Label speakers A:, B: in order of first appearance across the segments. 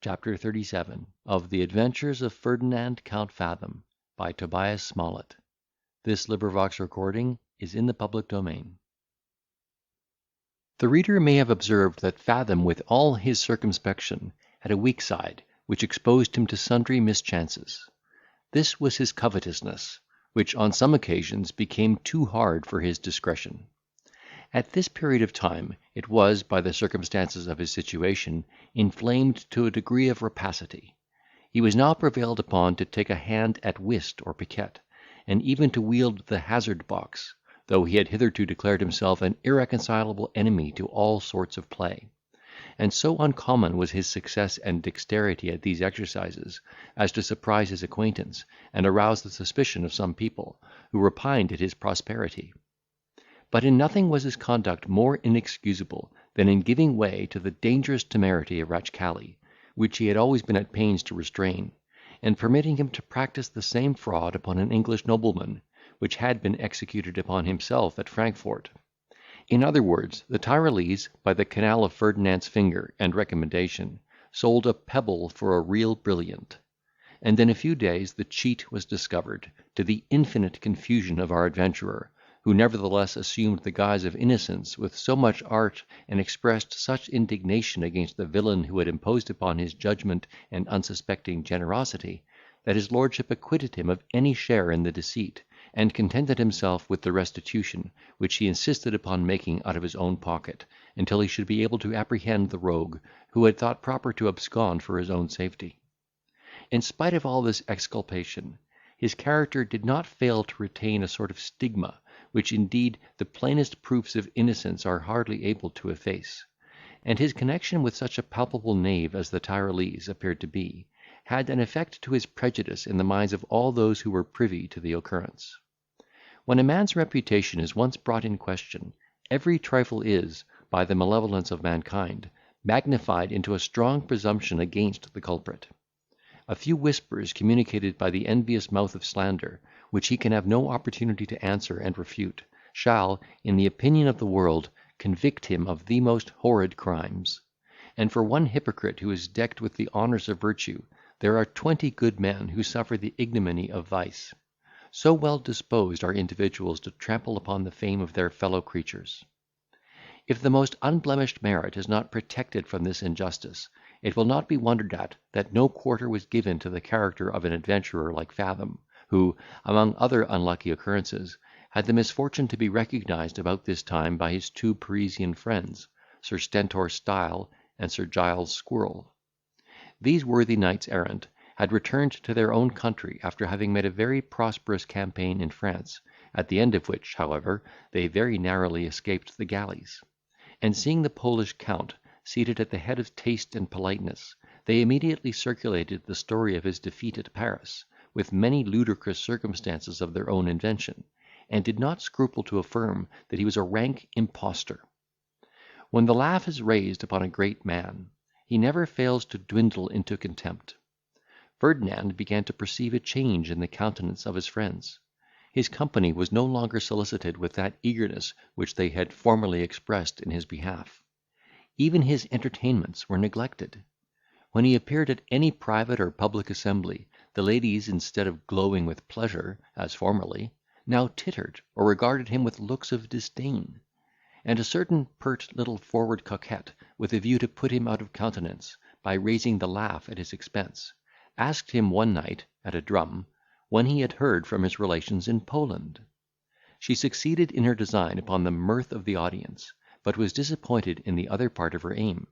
A: Chapter 37 of the Adventures of Ferdinand Count Fathom by Tobias Smollett. This recording is in the public domain. The reader may have observed that Fathom, with all his circumspection, had a weak side, which exposed him to sundry mischances. This was his covetousness, which on some occasions became too hard for his discretion. At this period of time, it was, by the circumstances of his situation, inflamed to a degree of rapacity. He was now prevailed upon to take a hand at whist or piquet, and even to wield the hazard box, though he had hitherto declared himself an irreconcilable enemy to all sorts of play; and so uncommon was his success and dexterity at these exercises, as to surprise his acquaintance, and arouse the suspicion of some people, who repined at his prosperity. But in nothing was his conduct more inexcusable than in giving way to the dangerous temerity of Ratchcali, which he had always been at pains to restrain, and permitting him to practise the same fraud upon an English nobleman, which had been executed upon himself at Frankfort. In other words, the Tyrolese, by the canal of Ferdinand's finger and recommendation, sold a pebble for a real brilliant; and in a few days the cheat was discovered, to the infinite confusion of our adventurer, who nevertheless assumed the guise of innocence with so much art, and expressed such indignation against the villain who had imposed upon his judgment and unsuspecting generosity, that his lordship acquitted him of any share in the deceit, and contented himself with the restitution, which he insisted upon making out of his own pocket, until he should be able to apprehend the rogue, who had thought proper to abscond for his own safety. In spite of all this exculpation, his character did not fail to retain a sort of stigma, which indeed the plainest proofs of innocence are hardly able to efface; and his connection with such a palpable knave as the Tyrolese appeared to be, had an effect to his prejudice in the minds of all those who were privy to the occurrence. When a man's reputation is once brought in question, every trifle is, by the malevolence of mankind, magnified into a strong presumption against the culprit. A few whispers communicated by the envious mouth of slander, which he can have no opportunity to answer and refute, shall, in the opinion of the world, convict him of the most horrid crimes; and for one hypocrite who is decked with the honours of virtue, there are 20 good men who suffer the ignominy of vice. So well disposed are individuals to trample upon the fame of their fellow creatures. If the most unblemished merit is not protected from this injustice, it will not be wondered at that no quarter was given to the character of an adventurer like Fathom, who, among other unlucky occurrences, had the misfortune to be recognised about this time by his two Parisian friends, Sir Stentor Stile and Sir Giles Squirrel. These worthy knights errant had returned to their own country after having made a very prosperous campaign in France, at the end of which, however, they very narrowly escaped the galleys; and seeing the Polish Count seated at the head of taste and politeness, they immediately circulated the story of his defeat at Paris, with many ludicrous circumstances of their own invention, and did not scruple to affirm that he was a rank impostor. When the laugh is raised upon a great man, he never fails to dwindle into contempt. Ferdinand began to perceive a change in the countenance of his friends. His company was no longer solicited with that eagerness which they had formerly expressed in his behalf. Even his entertainments were neglected. When he appeared at any private or public assembly, the ladies, instead of glowing with pleasure, as formerly, now tittered, or regarded him with looks of disdain; and a certain pert little forward coquette, with a view to put him out of countenance, by raising the laugh at his expense, asked him one night, at a drum, when he had heard from his relations in Poland. She succeeded in her design upon the mirth of the audience, but was disappointed in the other part of her aim;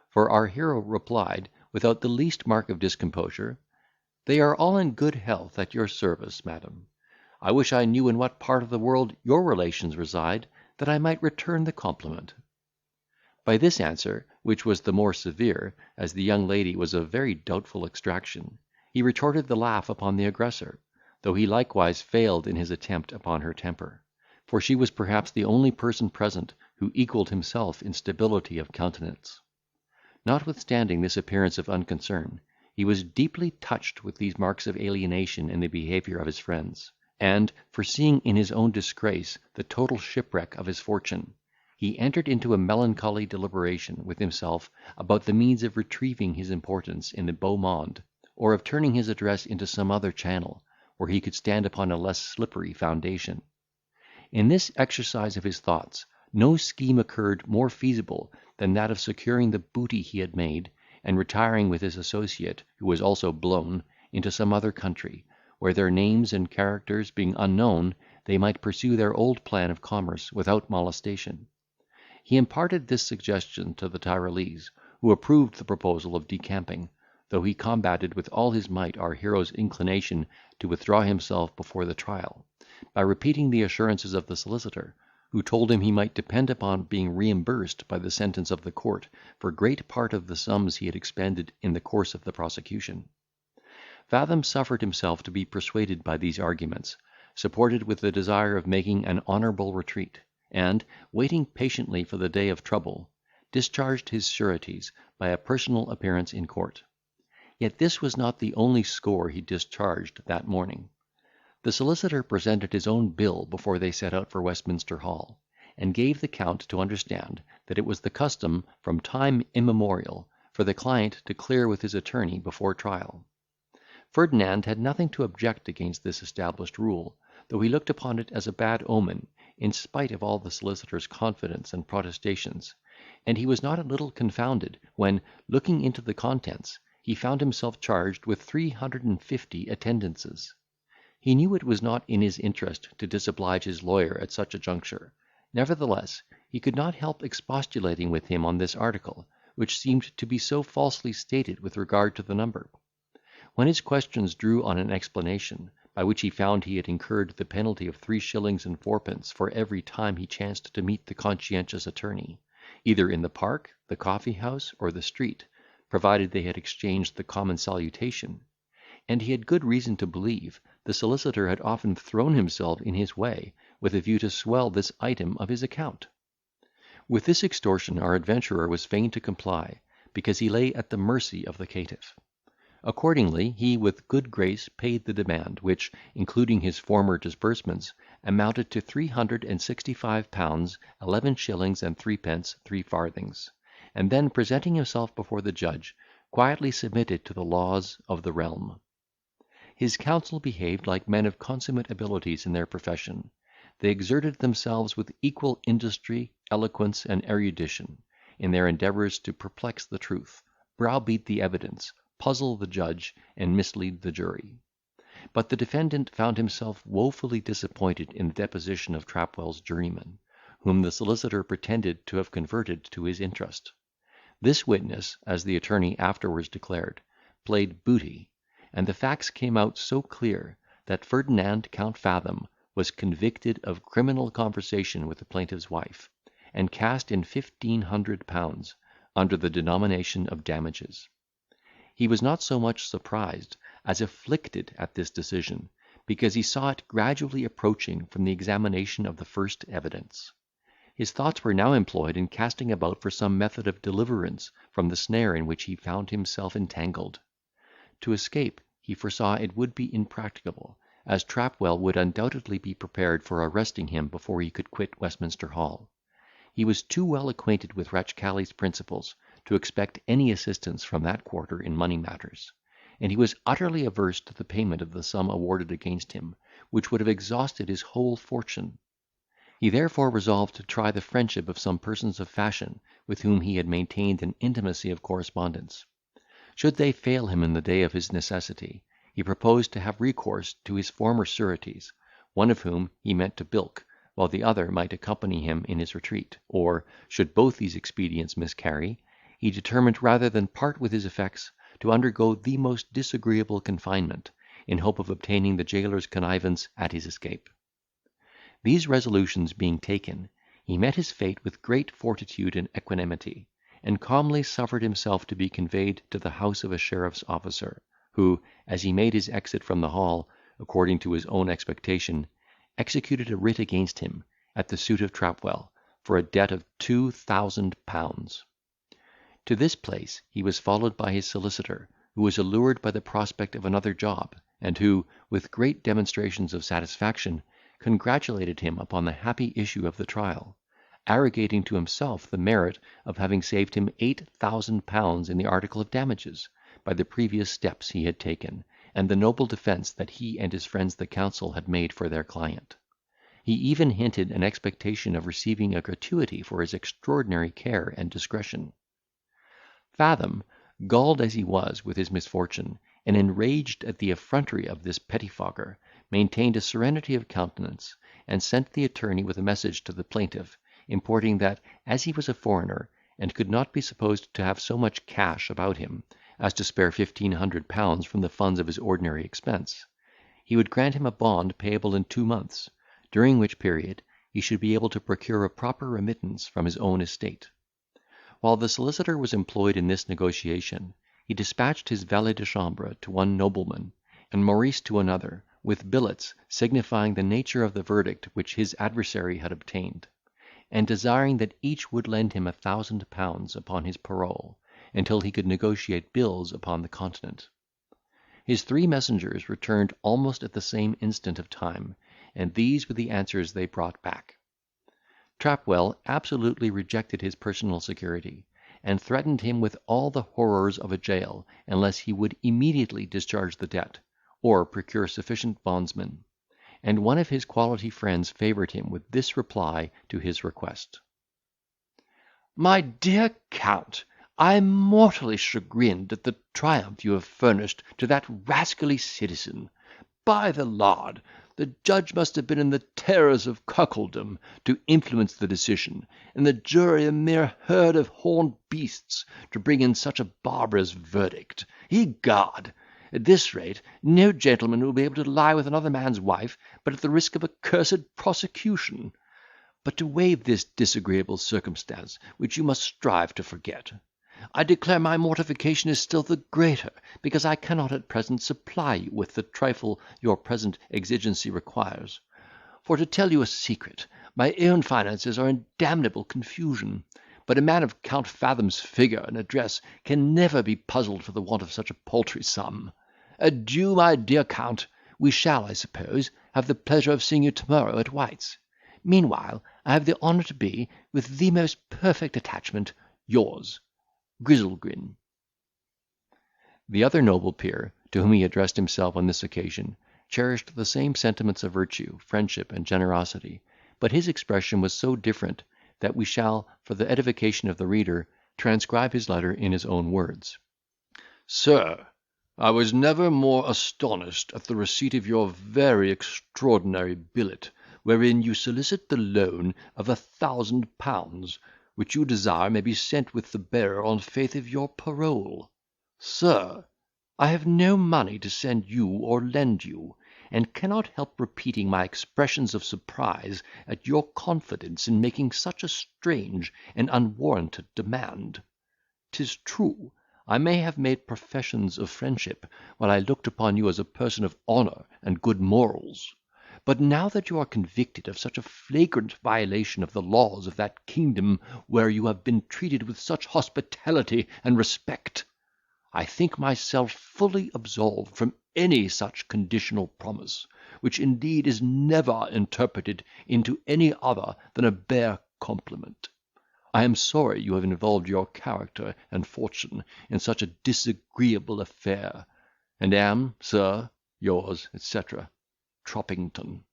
A: for our hero replied, without the least mark of discomposure, "They are all in good health at your service, madam. I wish I knew in what part of the world your relations reside, that I might return the compliment." By this answer, which was the more severe, as the young lady was of very doubtful extraction, he retorted the laugh upon the aggressor, though he likewise failed in his attempt upon her temper; for she was perhaps the only person present who equalled himself in stability of countenance. Notwithstanding this appearance of unconcern, he was deeply touched with these marks of alienation in the behaviour of his friends, and, foreseeing in his own disgrace the total shipwreck of his fortune, He entered into a melancholy deliberation with himself about the means of retrieving his importance in the beau monde, or of turning his address into some other channel, where he could stand upon a less slippery foundation. In this exercise of his thoughts, no scheme occurred more feasible than that of securing the booty he had made, and retiring with his associate, who was also blown, into some other country, where their names and characters being unknown, they might pursue their old plan of commerce without molestation. He imparted this suggestion to the Tyrolese, who approved the proposal of decamping, though he combated with all his might our hero's inclination to withdraw himself before the trial, by repeating the assurances of the solicitor, who told him he might depend upon being reimbursed by the sentence of the court for great part of the sums he had expended in the course of the prosecution. Fathom suffered himself to be persuaded by these arguments, supported with the desire of making an honourable retreat, and, waiting patiently for the day of trouble, discharged his sureties by a personal appearance in court. Yet this was not the only score he discharged that morning. The solicitor presented his own bill before they set out for Westminster Hall, and gave the Count to understand that it was the custom, from time immemorial, for the client to clear with his attorney before trial. Ferdinand had nothing to object against this established rule, though he looked upon it as a bad omen, in spite of all the solicitor's confidence and protestations, and he was not a little confounded, when, looking into the contents, he found himself charged with 350 attendances. He knew it was not in his interest to disoblige his lawyer at such a juncture; nevertheless, he could not help expostulating with him on this article, which seemed to be so falsely stated with regard to the number. When his questions drew on an explanation, by which he found he had incurred the penalty of 3 shillings and 4pence for every time he chanced to meet the conscientious attorney, either in the park, the coffee house, or the street, provided they had exchanged the common salutation, and he had good reason to believe the solicitor had often thrown himself in his way, with a view to swell this item of his account. With this extortion our adventurer was fain to comply, because he lay at the mercy of the caitiff. Accordingly, he with good grace paid the demand, which, including his former disbursements, amounted to £365, 11 shillings and 3pence 3 farthings, and then, presenting himself before the judge, quietly submitted to the laws of the realm. His counsel behaved like men of consummate abilities in their profession. They exerted themselves with equal industry, eloquence, and erudition, in their endeavours to perplex the truth, browbeat the evidence, puzzle the judge, and mislead the jury. But the defendant found himself woefully disappointed in the deposition of Trapwell's journeyman, whom the solicitor pretended to have converted to his interest. This witness, as the attorney afterwards declared, played booty, and the facts came out so clear, that Ferdinand Count Fathom was convicted of criminal conversation with the plaintiff's wife, and cast in £1,500, under the denomination of damages. He was not so much surprised as afflicted at this decision, because he saw it gradually approaching from the examination of the first evidence. His thoughts were now employed in casting about for some method of deliverance from the snare in which he found himself entangled. To escape, he foresaw it would be impracticable, as Trapwell would undoubtedly be prepared for arresting him before he could quit Westminster Hall. He was too well acquainted with Ratchcali's principles to expect any assistance from that quarter in money matters, and he was utterly averse to the payment of the sum awarded against him, which would have exhausted his whole fortune. He therefore resolved to try the friendship of some persons of fashion, with whom he had maintained an intimacy of correspondence. Should they fail him in the day of his necessity, he proposed to have recourse to his former sureties, one of whom he meant to bilk, while the other might accompany him in his retreat; or, should both these expedients miscarry, he determined, rather than part with his effects, to undergo the most disagreeable confinement, in hope of obtaining the jailor's connivance at his escape. These resolutions being taken, he met his fate with great fortitude and equanimity, and calmly suffered himself to be conveyed to the house of a sheriff's officer, who, as he made his exit from the hall, according to his own expectation, executed a writ against him, at the suit of Trapwell, for a debt of £2,000. To this place he was followed by his solicitor, who was allured by the prospect of another job, and who, with great demonstrations of satisfaction, congratulated him upon the happy issue of the trial, arrogating to himself the merit of having saved him £8,000 in the article of damages, by the previous steps he had taken, and the noble defence that he and his friends the council had made for their client. He even hinted an expectation of receiving a gratuity for his extraordinary care and discretion. Fathom, galled as he was with his misfortune, and enraged at the effrontery of this pettifogger, maintained a serenity of countenance, and sent the attorney with a message to the plaintiff, importing that, as he was a foreigner, and could not be supposed to have so much cash about him as to spare £1,500 from the funds of his ordinary expense, he would grant him a bond payable in 2 months, during which period he should be able to procure a proper remittance from his own estate. While the solicitor was employed in this negotiation, he dispatched his valet de chambre to one nobleman, and Maurice to another, with billets signifying the nature of the verdict which his adversary had obtained, and desiring that each would lend him £1,000 upon his parole, until he could negotiate bills upon the continent. His 3 messengers returned almost at the same instant of time, and these were the answers they brought back. Trapwell absolutely rejected his personal security, and threatened him with all the horrors of a jail, unless he would immediately discharge the debt, or procure sufficient bondsmen; and one of his quality friends favoured him with this reply to his request: "My dear Count, I am mortally chagrined at the triumph you have furnished to that rascally citizen. By the Lord, the judge must have been in the terrors of cuckoldom to influence the decision, and the jury a mere herd of horned beasts to bring in such a barbarous verdict. Egad! At this rate, no gentleman will be able to lie with another man's wife but at the risk of a cursed prosecution. But to waive this disagreeable circumstance, which you must strive to forget, I declare my mortification is still the greater, because I cannot at present supply you with the trifle your present exigency requires. For to tell you a secret, my own finances are in damnable confusion, but a man of Count Fathom's figure and address can never be puzzled for the want of such a paltry sum. Adieu, my dear Count. We shall, I suppose, have the pleasure of seeing you to-morrow at White's. Meanwhile, I have the honour to be, with the most perfect attachment, yours, Grizzlegrin." The other noble peer, to whom he addressed himself on this occasion, cherished the same sentiments of virtue, friendship, and generosity, but his expression was so different, that we shall, for the edification of the reader, transcribe his letter in his own words. "Sir, I was never more astonished at the receipt of your very extraordinary billet, wherein you solicit the loan of £1,000, which you desire may be sent with the bearer on faith of your parole. Sir, I have no money to send you or lend you, and cannot help repeating my expressions of surprise at your confidence in making such a strange and unwarranted demand. 'Tis true, I may have made professions of friendship, while I looked upon you as a person of honour and good morals; but now that you are convicted of such a flagrant violation of the laws of that kingdom where you have been treated with such hospitality and respect, I think myself fully absolved from any such conditional promise, which indeed is never interpreted into any other than a bare compliment. I am sorry you have involved your character and fortune in such a disagreeable affair, and am, sir, yours, etc., Troppington."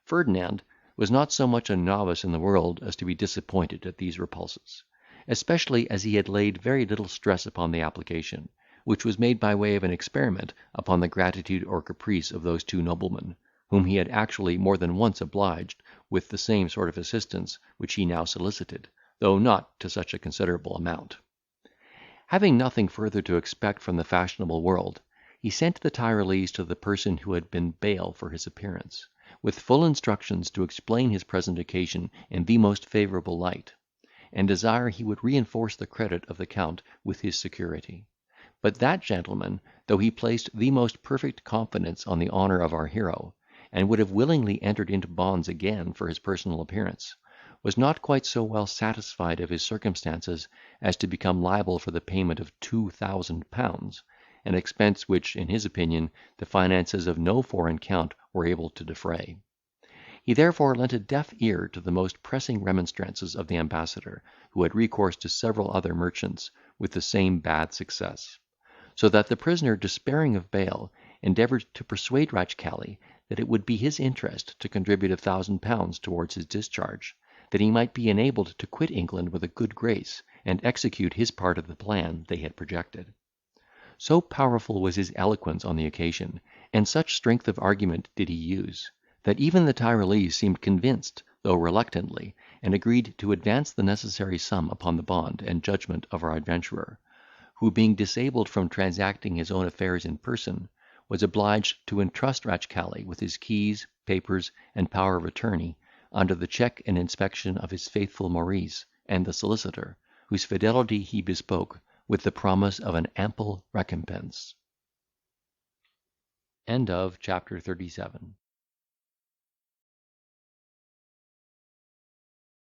A: Ferdinand was not so much a novice in the world as to be disappointed at these repulses, especially as he had laid very little stress upon the application, which was made by way of an experiment upon the gratitude or caprice of those 2 noblemen, whom he had actually more than once obliged with the same sort of assistance which he now solicited, though not to such a considerable amount. Having nothing further to expect from the fashionable world, he sent the Tyrolese to the person who had been bail for his appearance, with full instructions to explain his present occasion in the most favourable light, and desire he would reinforce the credit of the Count with his security. But that gentleman, though he placed the most perfect confidence on the honour of our hero, and would have willingly entered into bonds again for his personal appearance, was not quite so well satisfied of his circumstances as to become liable for the payment of £2,000, an expense which, in his opinion, the finances of no foreign count were able to defray. He therefore lent a deaf ear to the most pressing remonstrances of the ambassador, who had recourse to several other merchants, with the same bad success; so that the prisoner, despairing of bail, endeavoured to persuade Ratchcali that it would be his interest to contribute £1,000 towards his discharge, that he might be enabled to quit England with a good grace, and execute his part of the plan they had projected. So powerful was his eloquence on the occasion, and such strength of argument did he use, that even the Tyrolese seemed convinced, though reluctantly, and agreed to advance the necessary sum upon the bond and judgment of our adventurer, who, being disabled from transacting his own affairs in person, was obliged to entrust Ratchcali with his keys, papers, and power of attorney, under the check and inspection of his faithful Maurice and the solicitor, whose fidelity he bespoke with the promise of an ample recompense. Chapter 37.